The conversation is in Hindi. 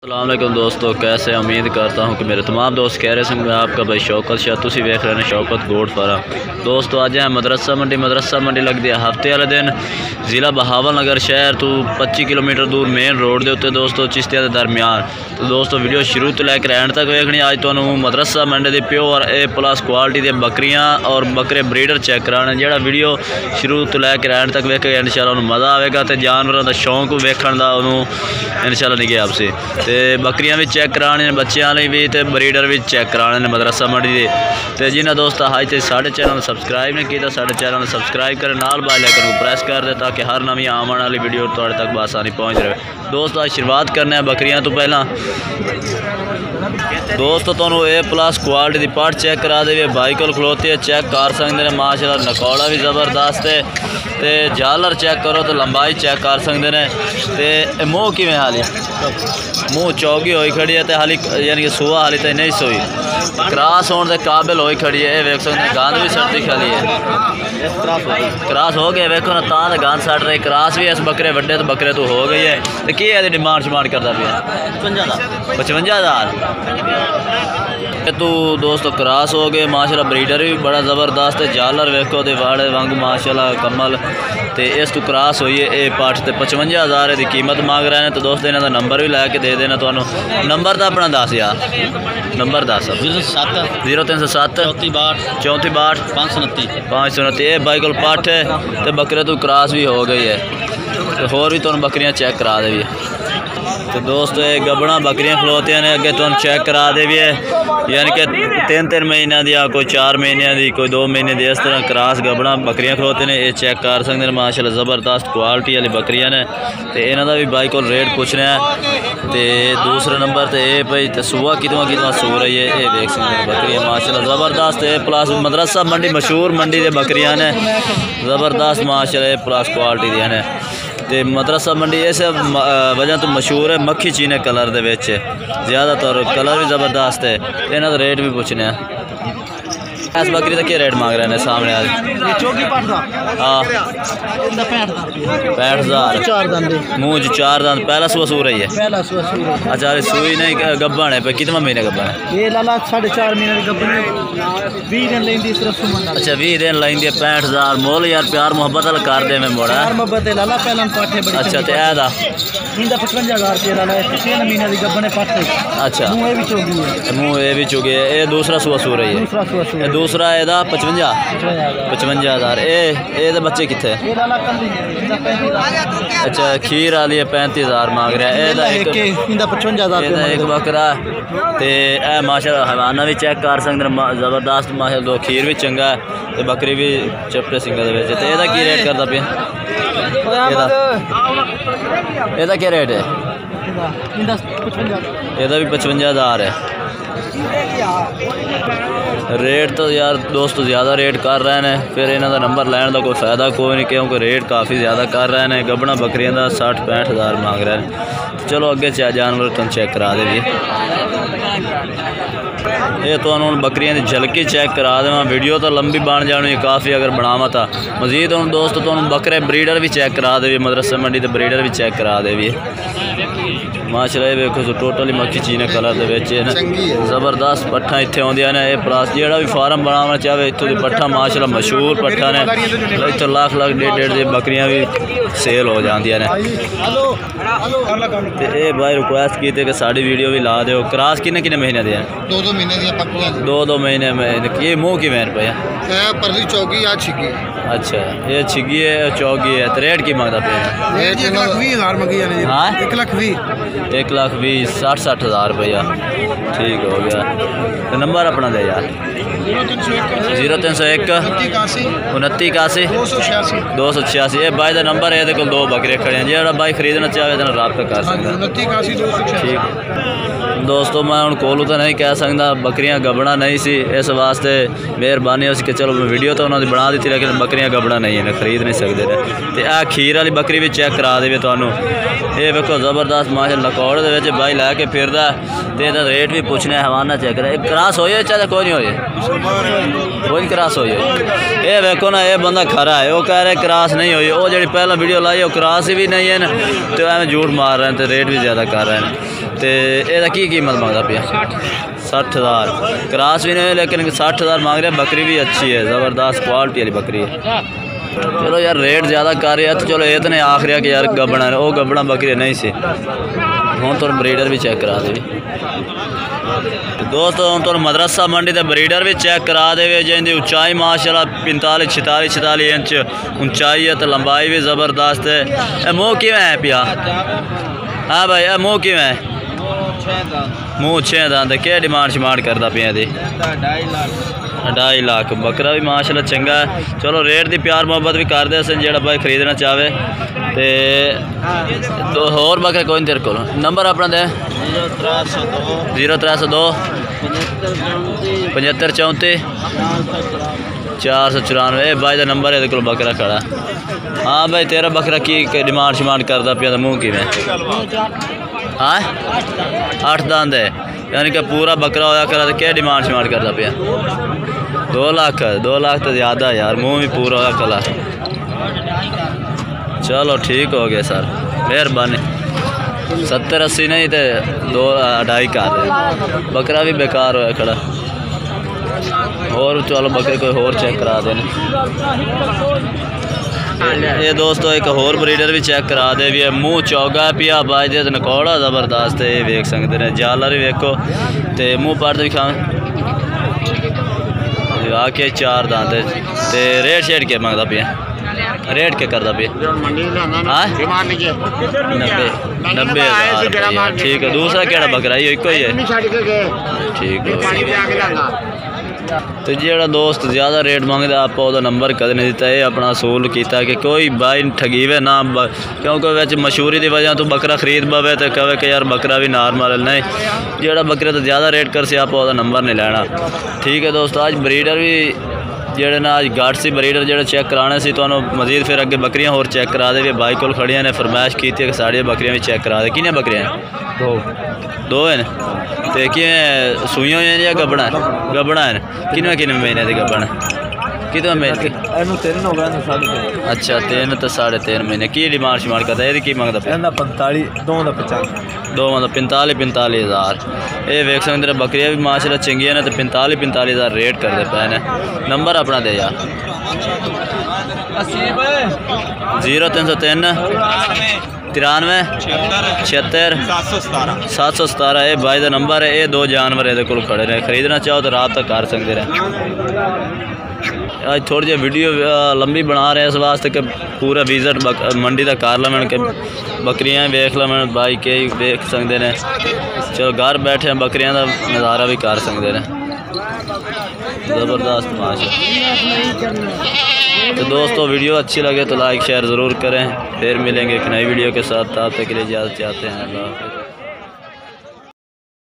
अस्सलाम वालेकुम दोस्तों, कैसे उम्मीद करता हूँ कि मेरे तमाम दोस्त कह रहे हैं। मैं आपका भाई शौकत शाह, तुसी वेख रहे हैं शौकत गोट फार्म। दोस्तों आज है मदरसा मंडी लगती है हफ्ते वाले दिन ज़िला बहावल नगर शहर तो 25 किलोमीटर दूर मेन रोड के उत्ते दोस्तों चिश्तिया के दरमियान। तो दोस्तों वीडियो शुरू तो लैकर एंड तक वेखनी। अज तो मदरसा मंडी की प्योर A+ क्वालिटी के बकरियाँ और बकरे ब्रीडर चेक कराने। जो वीडियो शुरू तो लैकर एंड तक वेखेगा इंशाल्लाह मज़ा आएगा। तो जानवरों का शौक वेखण का उन्होंने इंशाल्लाह नहीं गया आपसे। तो बकरियां भी चेक कराने बच्चों भी तो ब्रीडर भी चेक कराने मदरसा मंडी के। तो जिन्हें दोस्त अज तक साढ़े चैनल सबसक्राइब नहीं किया साढ़े चैनल सबसक्राइब करें, नाल बेल आइकन को प्रेस कर दे ताकि हर नवी आने वाली वीडियो तुहाडे तक बआसानी पहुँच रहे। दोस्त आज शुरुआत करने बकरियां तो पहला दोस्तों तुहानू A+ क्वालिटी की पट चेक करा दे भाई को खलोती है चेक कर सकते हैं। माशाल्लाह नकौड़ा भी ज़बरदस्त है। तो झालर चेक करो तो लंबाई चेक कर सकते हैं। तो मूँह किवें हाली मूँह चौगी होई खड़ी है। तो हाली यानी कि सुआ हाली तो नहीं सोई क्रॉस होने के काबिल होई खड़ी है। वेख सकते हैं गंद भी सड़ती खड़ी है। क्रॉस हो गया वेखो ना तां गंद सड़ रही। क्रॉस भी इस बकरे वड्डे तो बकरे तो हो गई है। तो की है डिमांड शमांड करता पे 55,000 तू दोस्तों क्रॉस हो गए। माशाल्लाह ब्रीडर भी बड़ा ज़बरदस्त है। झालर वेखो दे वाड़े वांग माशाल्लाह कमल। तो इस तू क्रॉस हुई है ये पट तो 55,000 की कीमत मांग रहे हैं। तो दोस्तों इन्हों का नंबर भी लैके दे देना। तो नंबर तो अपना दस यार नंबर 10 0307 34 62 529 ये बाई को पट है। तो बकरे तू क्रॉस भी हो गई है। तो होर भी तुम बकरियां चेक करा दे भी। तो दोस्तों ये गबड़ा बकरियां खलोतियां ने अगे तुम चेक करा दे भी है। यानी कि 3-3 महीनों दी कोई 4 महीनों की कोई 2 महीने की इस तरह क्रॉस गबड़ा बकरियां खलोते हैं। ये चेक कर सकते हैं। माशाल्लाह ज़बरदस्त क्वालिटी वाली बकरियां ने। तो इन्हों का भी बाई को रेट पूछना है। तो दूसरा नंबर तो ये भाई तो सुबह कितवा सू रही है। ये देख सकते हैं बकरियां माशाल्लाह ज़बरदस्त A+ मदरसा मंडी मशहूर मंडी के बकरियां ने ज़बरदस्त माशाल्लाह A+ क्वालिटी दी ने। तो मदरसा मंडी इस वजह तो मशहूर है मक्खी चीने कलर दे विच ज़्यादातर कलर भी ज़बरदस्त है। इन्हों का रेट भी पूछने इस बकरी का क्या रेट मांग रहे हैं सामने आज? हाँ 65,000 मुँह 4 दांत पहला सुबह सू रही है। अच्छा सुई नहीं गब्बन है पे कितना महीने गब्बन है? ये लाला 4.5 महीने की गब्बन है। 20 दिन लेंदी सिर्फ सुमन। अच्छा 20 दिन लेंदी 65,000 मोल यार प्यार मोहब्बत वाला कर दे मैं मोड़ा प्यार मोहब्बत है लाला पहला पाठे बड़ी। अच्छा तो ए दा इंदा 55,000 रुपए लाला 3 महीने की गब्बन है पाठे। अच्छा मुंह ये भी चोगी है। मुँह ये भी चुगे ये दूसरा सुबह सू रही है। दूसरा एदा 55,000 ये बच्चे कितने? अच्छा खीर वाली है 35,000 मांग रहा है। एक बकरा तो यह माशाल्लाह हवाना भी चेक कर सकते हैं ज़बरदस्त माशाल्लाह खीर भी चंगा है। तो बकरी भी चपटे सिंगल तो यदा की रेट करता पे? यदा क्या रेट है? यदा भी 55,000 है। रेट तो यार दोस्तों ज़्यादा रेट कर रहे हैं। फिर इन्हों का नंबर लैन का कोई फ़ायदा कोई नहीं क्योंकि रेट काफ़ी ज़्यादा कर रहे हैं। गबना बकरियों का 60-65,000 मांग रहे हैं। तो चलो अगे जानवर तुम चेक करा दे। ये तो बकरियां की झलकी चेक करा देव। वीडियो तो लंबी बन जानी है काफ़ी अगर बनावा था मजीद। हम दोस्त तो बकरे ब्रीडर भी चेक करा दे मदरसा मंडी तो ब्रीडर भी चेक करा दे माशाल्लाह। ये देखो जो टोटली मक्खी चीने कलर के ज़बरदस्त पट्ठा इतने आउंदियां ने। प्लस जोड़ा भी फार्म बनाना चाहे इतों की पट्ठा माशाल्लाह मशहूर पट्ठा ने। इतों लाख 1.5 बकरियां भी सेल हो जांदियां ने। तो ये भाई रिक्वेस्ट की कि साड़ी वीडियो भी ला दो। क्रॉस किन्ने महीने दे? 2 महीने दी पक्कियां 2 महीने में। ये मुँह की मैन पे परली चौकी या छिगी? अच्छा ये छिगी है चौकी है। तो रेट की मांगता पे? 1,20,000 मंगी है। हाँ 1,20,000 1,20,000 60-60,000 रुपया ठीक हो गया। तो नंबर अपना दे यार 0301 2981 286। ये भाई का नंबर है। ये को 2 बकरे खड़े हैं। जो भाई खरीदना चाहे तो रब्ता कर सकता। ठीक दोस्तों मैं हूँ कोलू तो नहीं कह सकता बकरियां गबड़ा नहीं सी इस वास्ते मेहरबानी हो कि चलो वीडियो तो उन्होंने बना दी लेकिन बकरियां गबड़ा नहीं है खरीद नहीं सकते। तो यह खीर वाली बकरी भी चेक करा दे तुहानू। ये देखो ज़बरदस्त माशाल्लाह लकौड़ के भाई लैके फिरदा। तो यदा रेट भी पूछने हवाना चेक करा। क्रॉस हो जाए चाहे कोई नहीं हो कोई क्रॉस हो जाए। ये देखो ना ये बंदा खरा है वो कह रहे क्रॉस नहीं हुई। वो जी पहला वीडियो लाई वो क्रॉस भी नहीं है तो एवं झूठ मार रहे हैं। तो रेट भी ज़्यादा कर रहे हैं। तो यदा की कीमत मंगता पिया 60,000। क्रॉस भी नहीं लेकिन 60,000 मांग रहे। बकरी भी अच्छी है, ज़बरदस्त क्वालिटी वाली बकरी है। चलो यार रेट ज़्यादा कर रहे हैं तो चलो इतने आखिर कि यार गबना वो गबना बकरी नहीं सी। हूँ तो ब्रीडर भी चेक करा दे दोस्तों। हूँ तो मदरसा मंडी के ब्रीडर भी चेक करा दे जिनकी उचाई माशाल्लाह 45-46 इंच ऊंचाई है तो लंबाई भी ज़बरदस्त है। मुँह किवें है पिया? हाँ भाई मुँह किवें है? मुँह 6 दांत। क्या डिमांड शिमांड करता पिया दी? 2.5 लाख। बकरा भी माशाल्लाह चंगा है। चलो रेट की प्यार मोहब्बत भी कर दे जो भाई खरीदना चाहे। तो होर बकरे कोई नहीं तेरे को नंबर अपना दे 0302 75 34 494। भाई का नंबर है को बकरा खड़ा। हाँ भाई तेरा बकरा की डिमांड शिमांड करता पिया? मुँह कि हाँ 8 दांत है यानी कि पूरा बकरा होया करा तो क्या डिमांड शिमांड करता पिया? 2 लाख। 2 लाख तो ज़्यादा यार, मुँह भी पूरा होया कला। चलो ठीक हो गया सर, मेहरबानी। 70-80 नहीं तो 2.5 का बकरा भी बेकार होया खड़ा। और चलो बकरे कोई और चेक करा देने। ये दोस्तों एक होर ब्रीडर भी चेक करा दे भी है। मुँह चौगा पिया बाजे नकौड़ा ज़बरदस्त है। ये वेख सकते हैं जालर भी वेखो तो मुँह पाट भी खावे आके 4 दांत। तो रेट शेट क्या मंगता पिया? रेट क्या करता पिया? 90,000। ठीक है। दूसरा केड़ा बकरा ही एक ही है? ठीक है। तो जो दोस्त ज़्यादा रेट मंगता आप नंबर कद नहीं दिता। ये अपना असूल किया कि कोई भाई ठगीवे ना क्योंकि वैसे मशहूरी की वजह तो बकरा खरीद पावे तो कहे कि यार बकरा भी नॉर्मल नहीं। जो बकरे तो ज़्यादा रेट कर से आप नंबर नहीं लेना। ठीक है दोस्तों आज ब्रीडर भी जेड़े ना आज गाट सी ब्रीडर जो चेक कराने से तो मजीद फिर अगे बकरियां होर चेक करा दे। भाई को खड़िया ने फरमाइश की थी कि साड़ियाँ बकरियां भी चेक करा दे। किनिया बकरियां? 2 हैं। तो कि सूइयां हुई या गबड़ा है? किन्ने महीने की गबड़ा? कितने महीने? 3 हो गए। अच्छा 3 तो 3.5 महीने। की डिमांड शिमांड करता है? की मंगता? 45 2 मतलब 45,000। ये वेख सकते बकरियां भी माशाल्लाह चंगियां ने तो 45,000 रेट करते पे ने। नंबर अपना दे यार 0303 93 76 717। ये भाई का नंबर है। ये 2 जानवर ये को खड़े रहे। खरीदना चाहो तो रात तक कर सकते रहे। आज थोड़ी जी वीडियो लंबी बना रहे इस वास्ते कि पूरा विजिट मंडी का कर लवें कि बकरियां वेख लवें भाई के देख सकते हैं। चलो घर बैठे बकरियां का नज़ारा भी कर सकते हैं। ज़बरदस्त माशा। तो दोस्तों वीडियो अच्छी लगे तो लाइक शेयर ज़रूर करें। फिर मिलेंगे एक नई वीडियो के साथ। तब तक के लिए इजाज़त चाहते हैं। अल्लाह हाफ़िज़।